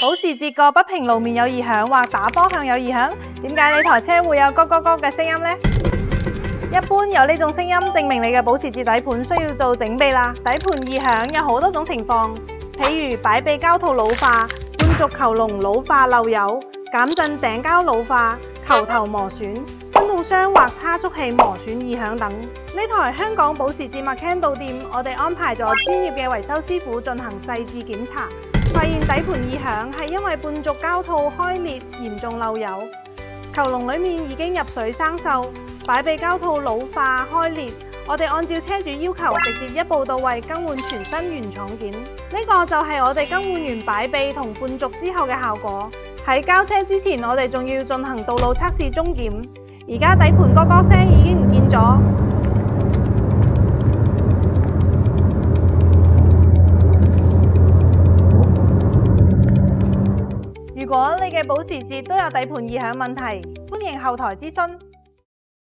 保時捷個不平路面有異響或打波向有異響，點解你台車會有咯咯咯嘅聲音呢？一般有呢種聲音，證明你嘅保時捷底盤需要做整備啦。底盤異響有好多種情況，譬如擺臂膠套老化、半軸球籠老化漏油、減震頂膠老化、球頭磨損、分動箱或差速器磨損異響等。呢台香港保時捷麥 Candle 店，我哋安排咗專業嘅維修師傅進行細緻檢查，發現底盤異響係因為半軸膠套開裂嚴重漏油，球籠裡面已經入水生鏽，擺臂膠套老化開裂。我哋按照車主要求，直接一步到位更換全新原廠件。呢個就係我哋更換完擺臂同半軸之後嘅效果。喺交車之前，我哋仲要進行道路測試終檢。而家底盤咯咯聲已經唔見咗。如果你嘅保時捷都有底盤異響問題，歡迎後台諮詢。